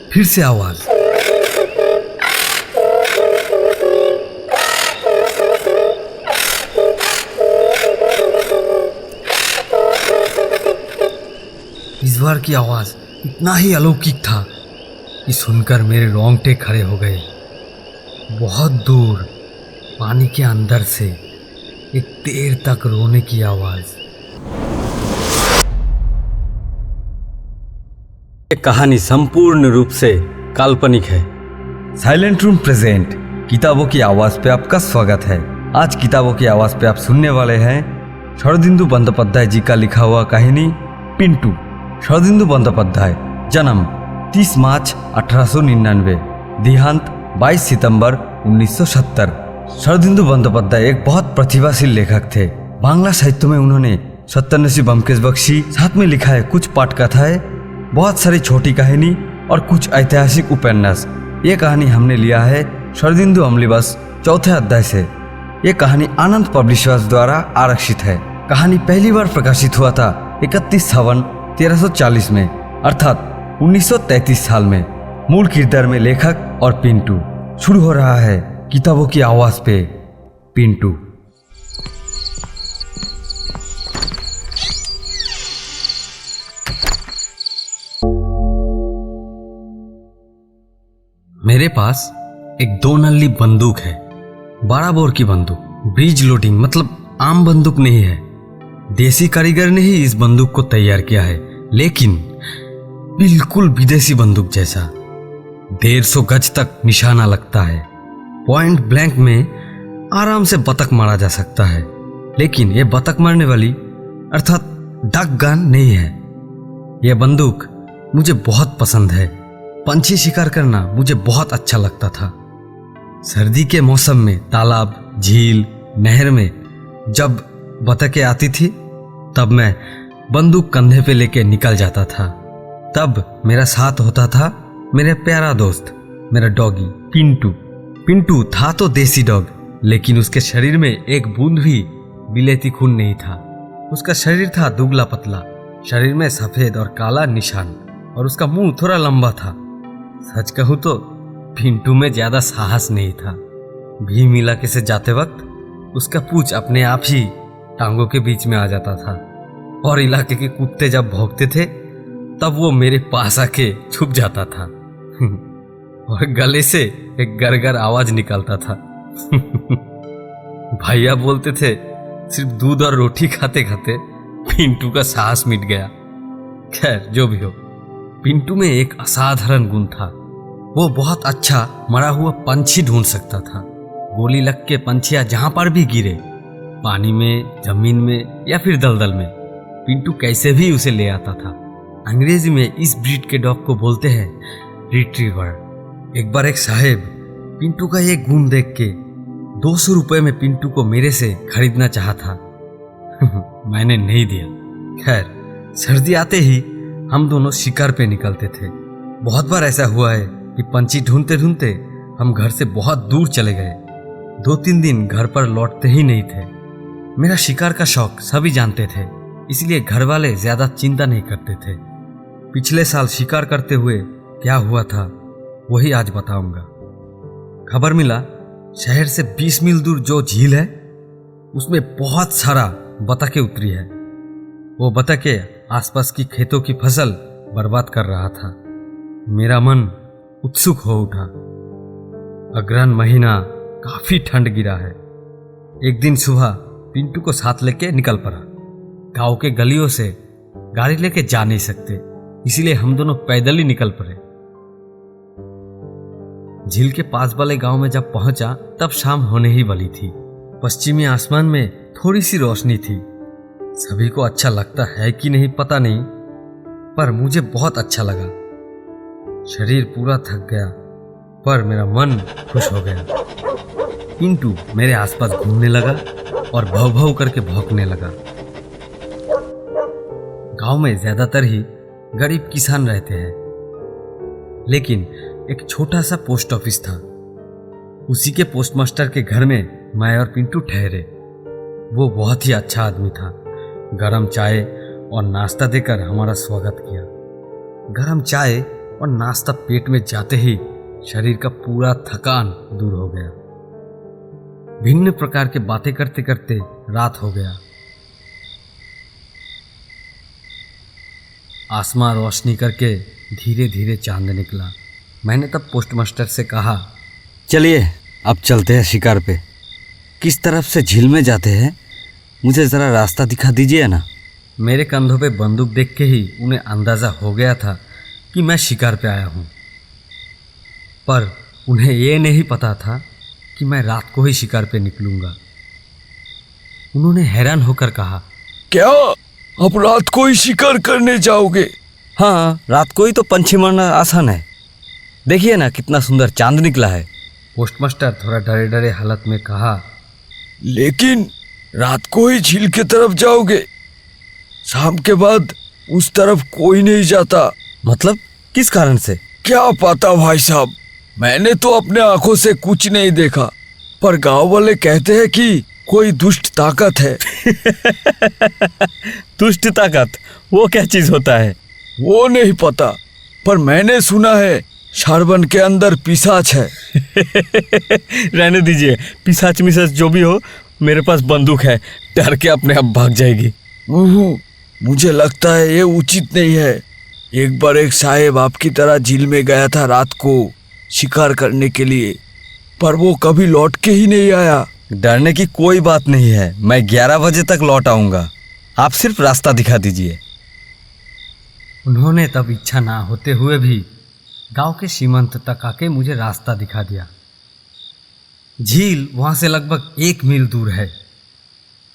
फिर से आवाज। इस बार की आवाज इतना ही अलौकिक था कि सुनकर मेरे रोंगटे खड़े हो गए। बहुत दूर पानी के अंदर से एक देर तक रोने की आवाज। ये कहानी संपूर्ण रूप से काल्पनिक है। साइलेंट रूम प्रेजेंट किताबों की आवाज पे आपका स्वागत है। आज किताबों की आवाज पे आप सुनने वाले हैं शरदिंदु बंदोपाध्याय जी का लिखा हुआ कहानी पिंटू। शरदिंदु बंदोपाध्याय, जन्म 30 मार्च 1899, देहांत 22 सितंबर 1970। शरदिंदु बंदोपाध्याय एक बहुत प्रतिभाशील लेखक थे। बांग्ला साहित्य में उन्होंने सत्यान्वेषी ब्योमकेश बख्शी, साथ में लिखा है कुछ पाठकथाएं, बहुत सारी छोटी कहानी और कुछ ऐतिहासिक उपन्यास। ये कहानी हमने लिया है शरदिंदु अम्लीबस चौथे अध्याय से। ये कहानी आनंद पब्लिशर्स द्वारा आरक्षित है। कहानी पहली बार प्रकाशित हुआ था 31 सावन 1340 में, अर्थात 1933 साल में। मूल किरदार में लेखक और पिंटू। शुरू हो रहा है किताबों की आवाज पे पिंटू। मेरे पास एक 2 नल्ली बंदूक है, 12 बोर की बंदूक। ब्रिज लोडिंग, मतलब आम बंदूक नहीं है। देसी कारीगर ने ही इस बंदूक को तैयार किया है, लेकिन बिल्कुल विदेशी बंदूक जैसा। 150 गज तक निशाना लगता है। पॉइंट ब्लैंक में आराम से बतख मारा जा सकता है, लेकिन यह बतख मारने वाली अर्थात डक गन नहीं है। यह बंदूक मुझे बहुत पसंद है। पंछी शिकार करना मुझे बहुत अच्छा लगता था। सर्दी के मौसम में तालाब, झील, नहर में जब बतखें आती थी, तब मैं बंदूक कंधे पे लेके निकल जाता था। तब मेरा साथ होता था मेरा प्यारा दोस्त, मेरा डॉगी पिंटू। पिंटू था तो देसी डॉग, लेकिन उसके शरीर में एक बूंद भी बिलेती खून नहीं था। उसका शरीर था दुबला पतला, शरीर में सफेद और काला निशान, और उसका मुंह थोड़ा लंबा था। सच कहूं तो पिंटू में ज्यादा साहस नहीं था। भीम इलाके से जाते वक्त उसका पूंछ अपने आप ही टांगों के बीच में आ जाता था, और इलाके के कुत्ते जब भौंकते थे तब वो मेरे पास आके छुप जाता था और गले से एक गरगर आवाज निकालता था। भैया बोलते थे सिर्फ दूध और रोटी खाते खाते पिंटू का साहस मिट गया। खैर, जो भी हो, पिंटू में एक असाधारण गुण था। वो बहुत अच्छा मरा हुआ पंछी ढूंढ सकता था। गोली लग के पंछियां जहां पर भी गिरे, पानी में, जमीन में या फिर दलदल में, पिंटू कैसे भी उसे ले आता था। अंग्रेजी में इस ब्रीड के डॉग को बोलते हैं रिट्रीवर। एक बार एक साहेब पिंटू का ये गुण देख के 200 रुपए में पिंटू को मेरे से खरीदना चाहा था। मैंने नहीं दिया। खैर, सर्दी आते ही हम दोनों शिकार पे निकलते थे। बहुत बार ऐसा हुआ है कि पंछी ढूंढते ढूंढते हम घर से बहुत दूर चले गए। 2-3 दिन घर पर लौटते ही नहीं थे। मेरा शिकार का शौक सभी जानते थे, इसलिए घर वाले ज्यादा चिंता नहीं करते थे। पिछले साल शिकार करते हुए क्या हुआ था वही आज बताऊंगा। खबर मिला शहर से 20 मील दूर जो झील है, उसमें बहुत सारा बतखें उतरी है। वो बतखें आसपास की खेतों की फसल बर्बाद कर रहा था। मेरा मन उत्सुक हो उठा। अग्रहण महीना, काफी ठंड गिरा है। एक दिन सुबह पिंटू को साथ लेके निकल पड़ा। गांव के गलियों से गाड़ी लेके जा नहीं सकते, इसलिए हम दोनों पैदल ही निकल पड़े। झील के पास वाले गांव में जब पहुंचा तब शाम होने ही वाली थी। पश्चिमी आसमान में थोड़ी सी रोशनी थी। सभी को अच्छा लगता है कि नहीं पता नहीं, पर मुझे बहुत अच्छा लगा। शरीर पूरा थक गया, पर मेरा मन खुश हो गया। पिंटू मेरे आसपास घूमने लगा और भौ भौ करके भौंकने लगा। गांव में ज्यादातर ही गरीब किसान रहते हैं, लेकिन एक छोटा सा पोस्ट ऑफिस था। उसी के पोस्टमास्टर के घर में मैं और पिंटू ठहरे। वो बहुत ही अच्छा आदमी था। गरम चाय और नाश्ता देकर हमारा स्वागत किया। गरम चाय और नाश्ता पेट में जाते ही शरीर का पूरा थकान दूर हो गया। भिन्न प्रकार के बातें करते करते रात हो गया। आसमां रोशनी करके धीरे धीरे चांद निकला। मैंने तब पोस्टमास्टर से कहा, चलिए अब चलते हैं शिकार पे। किस तरफ से झील में जाते हैं, मुझे ज़रा रास्ता दिखा दीजिए ना। मेरे कंधों पे बंदूक देख के ही उन्हें अंदाज़ा हो गया था कि मैं शिकार पे आया हूँ, पर उन्हें ये नहीं पता था कि मैं रात को ही शिकार पे निकलूंगा। उन्होंने हैरान होकर कहा, क्या आप रात को ही शिकार करने जाओगे? हाँ, रात को ही तो पंछी मारना आसान है। देखिए ना कितना सुंदर चांद निकला है। पोस्टमास्टर थोड़ा डरे डरे हालत में कहा, लेकिन रात को ही झील की तरफ जाओगे? शाम के बाद उस तरफ कोई नहीं जाता। मतलब किस कारण से? क्या पता भाई साहब, मैंने तो अपने आंखों से कुछ नहीं देखा, पर गांव वाले कहते हैं कि कोई दुष्ट ताकत है। दुष्ट ताकत, वो क्या चीज होता है? वो नहीं पता, पर मैंने सुना है शारवन के अंदर पिशाच है। रहने दीजिए, पिशाच मिशाच जो भी हो, मेरे पास बंदूक है, डर के अपने आप भाग जाएगी। मुझे लगता है ये उचित नहीं है। एक बार एक साहेब आपकी तरह झील में गया था रात को शिकार करने के लिए, पर वो कभी लौट के ही नहीं आया। डरने की कोई बात नहीं है, मैं 11 बजे तक लौट आऊंगा। आप सिर्फ रास्ता दिखा दीजिए। उन्होंने तब इच्छा ना होते हुए भी गांव के सीमांत तक आके मुझे रास्ता दिखा दिया। झील वहां से लगभग 1 मील दूर है।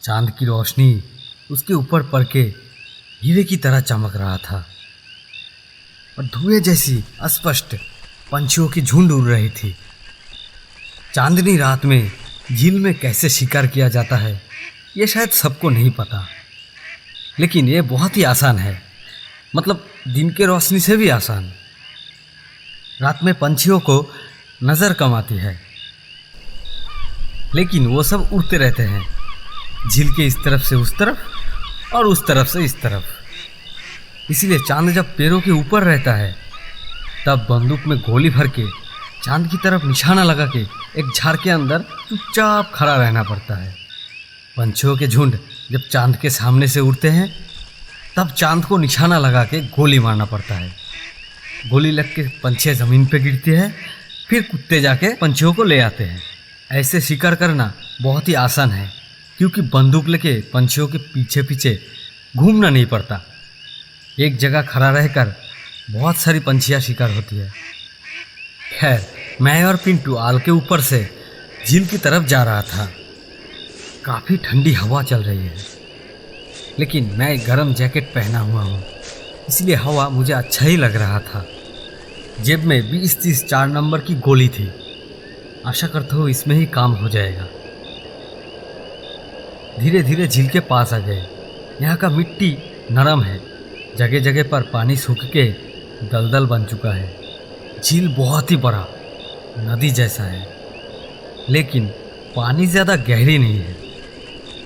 चांद की रोशनी उसके ऊपर पड़ के हीरे की तरह चमक रहा था और धुएं जैसी अस्पष्ट पंछियों की झुंड उड़ रही थी। चांदनी रात में झील में कैसे शिकार किया जाता है ये शायद सबको नहीं पता, लेकिन ये बहुत ही आसान है। मतलब दिन के रोशनी से भी आसान। रात में पंछियों को नज़र कम आती है, लेकिन वो सब उड़ते रहते हैं, झील के इस तरफ से उस तरफ और उस तरफ से इस तरफ। इसीलिए चांद जब पैरों के ऊपर रहता है तब बंदूक में गोली भर के चांद की तरफ निशाना लगा के एक झाड़ के अंदर चुपचाप खड़ा रहना पड़ता है। पंछियों के झुंड जब चांद के सामने से उड़ते हैं तब चांद को निशाना लगा के गोली मारना पड़ता है। गोली लग के पंछियाँ ज़मीन पे गिरती है, फिर कुत्ते जाके पंछियों को ले आते हैं। ऐसे शिकार करना बहुत ही आसान है, क्योंकि बंदूक लेके पंछियों के पीछे पीछे घूमना नहीं पड़ता। एक जगह खड़ा रहकर बहुत सारी पंछियाँ शिकार होती है। खैर, मैं और पिंटू आल के ऊपर से झील की तरफ जा रहा था। काफ़ी ठंडी हवा चल रही है, लेकिन मैं गर्म जैकेट पहना हुआ हूँ, इसलिए हवा मुझे अच्छा ही लग रहा था। जेब में 20-30 4 नंबर की गोली थी। आशा करता हूँ इसमें ही काम हो जाएगा। धीरे धीरे झील के पास आ गए। यहाँ का मिट्टी नरम है, जगह जगह पर पानी सूख के दलदल बन चुका है। झील बहुत ही बड़ा नदी जैसा है, लेकिन पानी ज़्यादा गहरी नहीं है।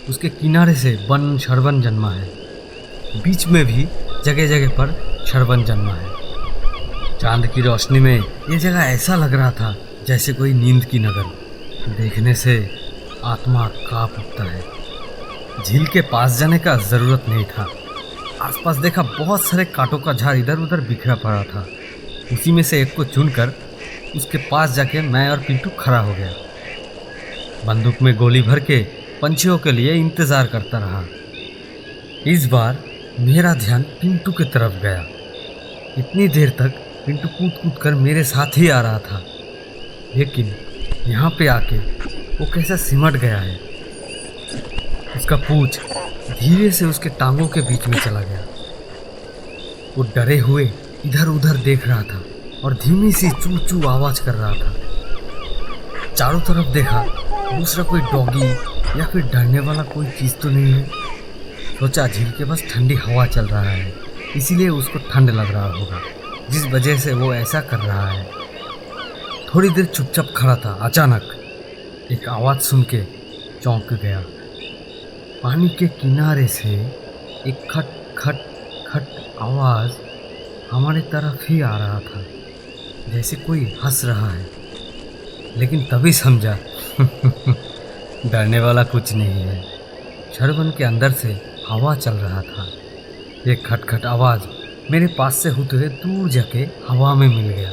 उसके किनारे से वन शरवन जन्मा है, बीच में भी जगह जगह पर शरवन जन्मा है। चांद की रोशनी में ये जगह ऐसा लग रहा था जैसे कोई नींद की नगर। देखने से आत्मा कांप उठता है। झील के पास जाने का ज़रूरत नहीं था। आसपास देखा बहुत सारे कांटों का झाड़ इधर उधर बिखरा पड़ा था। उसी में से एक को चुनकर उसके पास जाके मैं और पिंटू खड़ा हो गया। बंदूक में गोली भर के पंछियों के लिए इंतज़ार करता रहा। इस बार मेरा ध्यान पिंटू की तरफ गया। इतनी देर तक पिंटू कूद कूद कर मेरे साथ ही आ रहा था, लेकिन यहाँ पे आके वो कैसा सिमट गया है। उसका पूंछ धीरे से उसके टांगों के बीच में चला गया। वो डरे हुए इधर उधर देख रहा था और धीमी सी चू चू आवाज़ कर रहा था। चारों तरफ देखा, दूसरा कोई डॉगी या फिर डरने वाला कोई चीज़ तो नहीं है। सोचा झील के पास ठंडी हवा चल रहा है, इसीलिए उसको ठंड लग रहा होगा, जिस वजह से वो ऐसा कर रहा है। थोड़ी देर चुपचाप खड़ा था। अचानक एक आवाज़ सुन के चौंक गया। पानी के किनारे से एक खट खट खट आवाज़ हमारे तरफ ही आ रहा था, जैसे कोई हंस रहा है। लेकिन तभी समझा डरने वाला कुछ नहीं है। छड़वन के अंदर से हवा चल रहा था। एक खटखट आवाज़ मेरे पास से होते हुए दूर जाके हवा में मिल गया।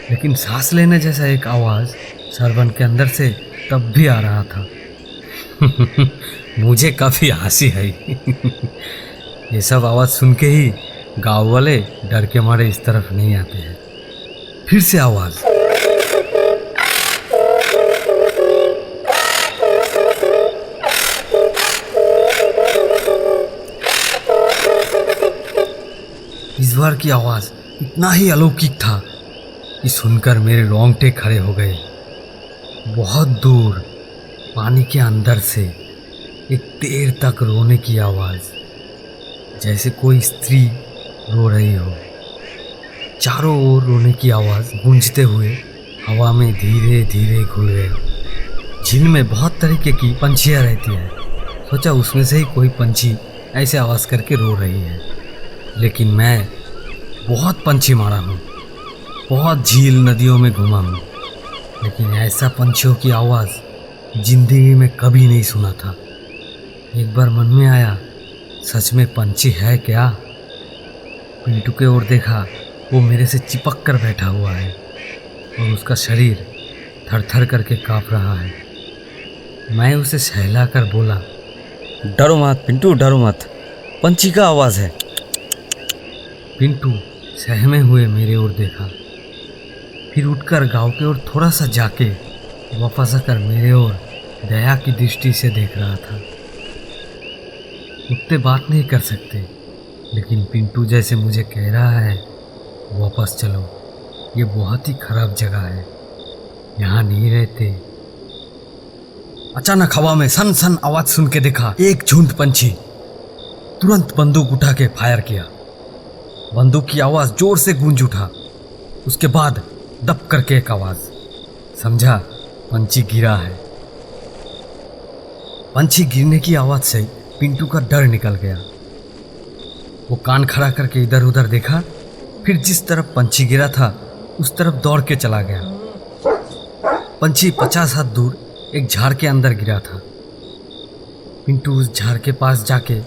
लेकिन सांस लेने जैसा एक आवाज़ छड़वन के अंदर से तब भी आ रहा था। मुझे काफ़ी हंसी आई। ये सब आवाज़ सुन के ही गाँव वाले डर के मारे इस तरफ नहीं आते हैं। फिर से आवाज़, इस बार की आवाज़ इतना ही अलौकिक था कि सुनकर मेरे रोंगटे खड़े हो गए। बहुत दूर पानी के अंदर से एक देर तक रोने की आवाज़, जैसे कोई स्त्री रो रही हो। चारों ओर रोने की आवाज़ गूंजते हुए हवा में धीरे धीरे घुल गए। झील में बहुत तरीके की पंछियाँ रहती है। सोचा उसमें से ही कोई पंछी ऐसे आवाज़ करके रो रही है। लेकिन मैं बहुत पंछी मारा हूँ, बहुत झील नदियों में घूमा हूँ, लेकिन ऐसा पंछियों की आवाज़ जिंदगी में कभी नहीं सुना था। एक बार मन में आया, सच में पंछी है क्या? पिंटू के ओर देखा, वो मेरे से चिपक कर बैठा हुआ है और उसका शरीर थर थर करके काँप रहा है। मैं उसे सहला कर बोला, डरो मत पिंटू, डरो मत, पंछी का आवाज़ है। पिंटू सहमे हुए मेरे ओर देखा, फिर उठकर गांव के ओर थोड़ा सा जाके वापस आकर मेरे ओर दया की दृष्टि से देख रहा था। उतने बात नहीं कर सकते, लेकिन पिंटू जैसे मुझे कह रहा है, वापस चलो, ये बहुत ही खराब जगह है, यहाँ नहीं रहते। अचानक हवा में सन सन आवाज सुन के देखा एक झुंड पंछी। तुरंत बंदूक उठा के फायर किया। बंदूक की आवाज जोर से गूंज उठा। उसके बाद दब करके एक आवाज, समझा पंछी गिरा है। पंछी गिरने की आवाज से पिंटू का डर निकल गया। वो कान खड़ा करके इधर उधर देखा, फिर जिस तरफ पंछी गिरा था उस तरफ दौड़ के चला गया। पंछी 50 हाथ दूर एक झाड़ के अंदर गिरा था। पिंटू उस झाड़ के पास जाके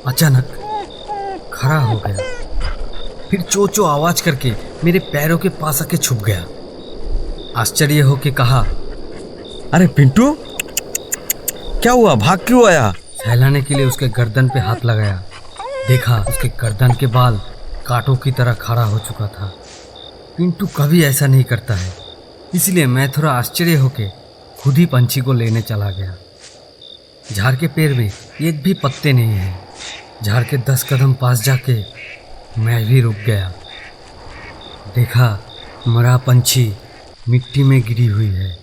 अचानक खड़ा हो गया, फिर चो चो आवाज करके मेरे पैरों के पास आके छुप गया। आश्चर्य होके कहा, अरे पिंटू, क्या हुआ, भाग क्यों आया? सहलाने के लिए उसके गर्दन पे हाथ लगाया। देखा उसके गर्दन के बाल कांटों की तरह खड़ा हो चुका था। पिंटू कभी ऐसा नहीं करता है, इसलिए मैं थोड़ा आश्चर्य होके खुद ही पंछी को लेने चला गया। झाड़ के पेड़ में एक भी पत्ते नहीं है। झाड़ के 10 कदम पास जाके मैं भी रुक गया। देखा मरा पंछी मिट्टी में गिरी हुई है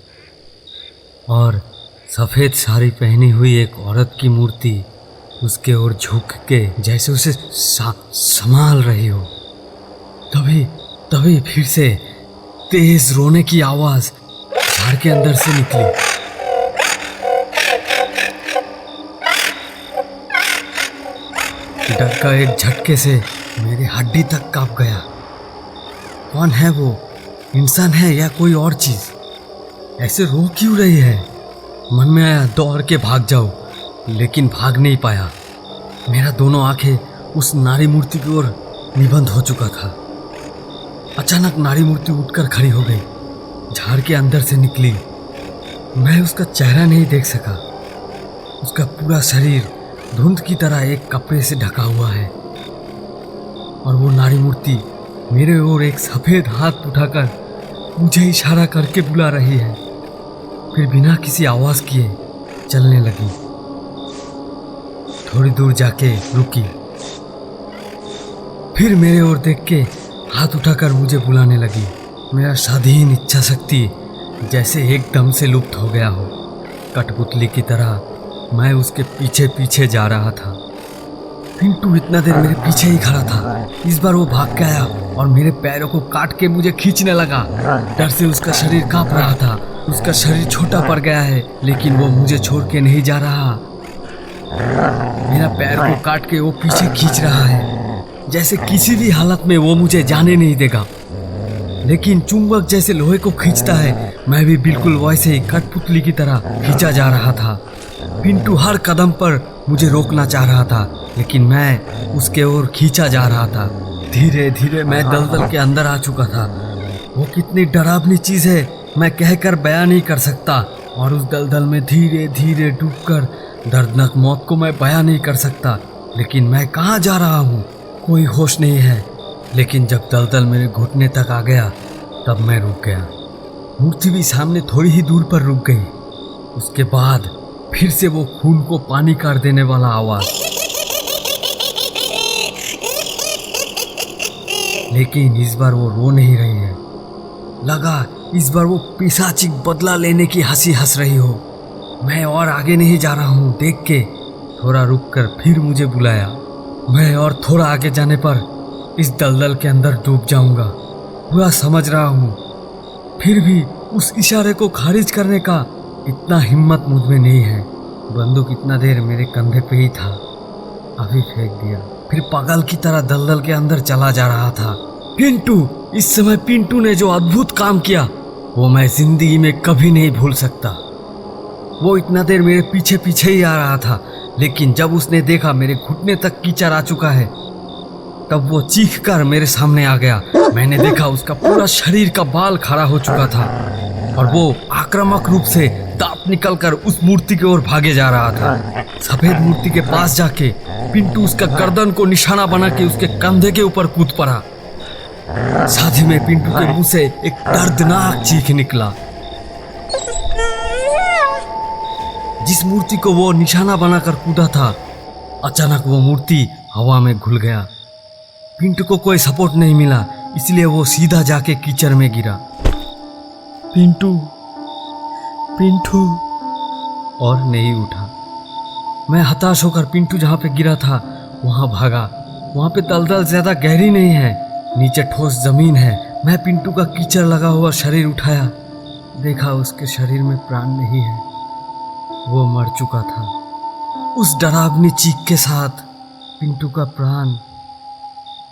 और सफ़ेद साड़ी पहनी हुई एक औरत की मूर्ति उसके ओर झुक के जैसे उसे संभाल रही हो। तभी फिर से तेज रोने की आवाज़ झाड़ के अंदर से निकली। डर का एक झटके से मेरी हड्डी तक कांप गया। कौन है वो? इंसान है या कोई और चीज़? ऐसे रो क्यों रही है? मन में आया दौड़ के भाग जाऊं, लेकिन भाग नहीं पाया। मेरा दोनों आंखें उस नारी मूर्ति की ओर निबंध हो चुका था। अचानक नारी मूर्ति उठकर खड़ी हो गई, झाड़ के अंदर से निकली। मैं उसका चेहरा नहीं देख सका। उसका पूरा शरीर धुंध की तरह एक कपड़े से ढका हुआ है और वो नारी मूर्ति मेरे ओर एक सफ़ेद हाथ उठाकर मुझे इशारा करके बुला रही है। फिर बिना किसी आवाज़ किए चलने लगी। थोड़ी दूर जाके रुकी, फिर मेरे ओर देख के हाथ उठाकर मुझे बुलाने लगी। मेरा स्वाधीन इच्छा शक्ति जैसे एकदम से लुप्त हो गया हो। कठपुतली की तरह मैं उसके पीछे पीछे जा रहा था। पिंटू इतना देर मेरे पीछे ही खड़ा था। इस बार वो भाग के आया और मेरे पैरों को काट के मुझे खींचने लगा। डर से उसका शरीर कांप रहा था। उसका शरीर छोटा पड़ गया है, लेकिन वो मुझे छोड़ के नहीं जा रहा। मेरा पैर को काट के वो पीछे खींच रहा है। जैसे किसी भी हालत में वो मुझे जाने नहीं देगा। लेकिन चुंबक जैसे लोहे को खींचता है, मैं भी बिल्कुल वैसे ही कठपुतली की तरह खींचा जा रहा था। पिंटू हर कदम पर मुझे रोकना चाह रहा था, लेकिन मैं उसके ओर खींचा जा रहा था। धीरे धीरे मैं दलदल के अंदर आ चुका था। वो कितनी डरावनी चीज़ है मैं कहकर बयान नहीं कर सकता, और उस दलदल में धीरे धीरे डूबकर दर्दनाक मौत को मैं बयान नहीं कर सकता। लेकिन मैं कहाँ जा रहा हूँ, कोई होश नहीं है। लेकिन जब दलदल मेरे घुटने तक आ गया तब मैं रुक गया। मूर्ति भी सामने थोड़ी ही दूर पर रुक गई। उसके बाद फिर से वो खून को पानी कर देने वाला आवाज, लेकिन इस बार वो रो नहीं रही है। लगा इस बार वो पिशाचिक बदला लेने की हंसी हंस रही हो। मैं और आगे नहीं जा रहा हूँ। देख के थोड़ा रुककर फिर मुझे बुलाया। मैं और थोड़ा आगे जाने पर इस दलदल के अंदर डूब जाऊंगा, पूरा समझ रहा हूँ। फिर भी उस इशारे को खारिज करने का इतना हिम्मत मुझ में नहीं है। बंदूक इतना देर मेरे कंधे पे ही था, अभी फेंक दिया। फिर पागल की तरह दलदल के अंदर चला जा रहा था। पिंटू, इस समय पिंटू ने जो अद्भुत काम किया वो मैं जिंदगी में कभी नहीं भूल सकता। वो इतना देर मेरे पीछे पीछे ही आ रहा था, लेकिन जब उसने देखा मेरे घुटने तक कीचड़ आ चुका है तब वो चीख कर मेरे सामने आ गया। मैंने देखा उसका पूरा शरीर का बाल खड़ा हो चुका था और वो आक्रामक रूप से दांत निकलकर उस मूर्ति की ओर भागे जा रहा था। सफेद मूर्ति के पास जाके पिंटू उसका गर्दन को निशाना बना के उसके कंधे के ऊपर कूद पड़ा। साथ ही में पिंटू के मुंह से एक दर्दनाक चीख निकला। जिस मूर्ति को वो निशाना बनाकर कूदा था, अचानक वो मूर्ति हवा में घुल गया। पिंटू को कोई सपोर्ट नहीं मिला, इसलिए वो सीधा जाके कीचड़ में गिरा। पिंटू पिंटू और नहीं उठा। मैं हताश होकर पिंटू जहाँ पे गिरा था वहाँ भागा। वहाँ पे दलदल ज्यादा गहरी नहीं है, नीचे ठोस जमीन है। मैं पिंटू का कीचड़ लगा हुआ शरीर उठाया, देखा उसके शरीर में प्राण नहीं है, वो मर चुका था। उस डरावनी चीख के साथ पिंटू का प्राण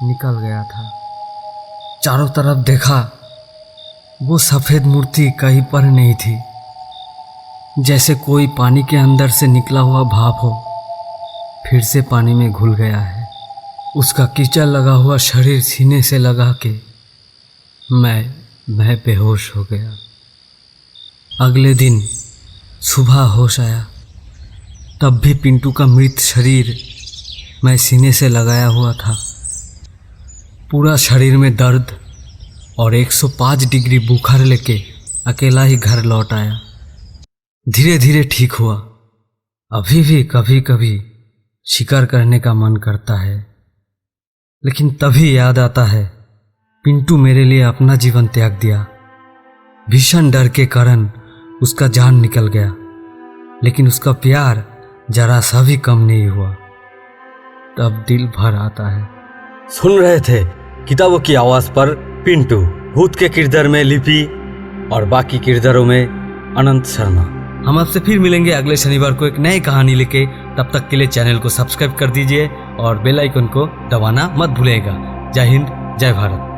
निकल गया था। चारों तरफ देखा, वो सफेद मूर्ति कहीं पर नहीं थी, जैसे कोई पानी के अंदर से निकला हुआ भाप हो, फिर से पानी में घुल गया है। उसका कीचड़ लगा हुआ शरीर सीने से लगा के मैं बेहोश हो गया। अगले दिन सुबह होश आया, तब भी पिंटू का मृत शरीर मैं सीने से लगाया हुआ था। पूरा शरीर में दर्द और 105 डिग्री बुखार लेके अकेला ही घर लौट आया। धीरे धीरे ठीक हुआ। अभी भी कभी कभी शिकार करने का मन करता है, लेकिन तभी याद आता है पिंटू मेरे लिए अपना जीवन त्याग दिया। भीषण डर के कारण उसका जान निकल गया, लेकिन उसका प्यार जरा सा भी कम नहीं हुआ। तब दिल भर आता है। सुन रहे थे किताबों की आवाज पर पिंटू, भूत के किरदार में लिपि और बाकी किरदारों में अनंत शर्मा। हम आपसे फिर मिलेंगे अगले शनिवार को एक नई कहानी लेके। तब तक के लिए चैनल को सब्सक्राइब कर दीजिए और बेल आइकन को दबाना मत भूलिएगा। जय हिंद, जय भारत।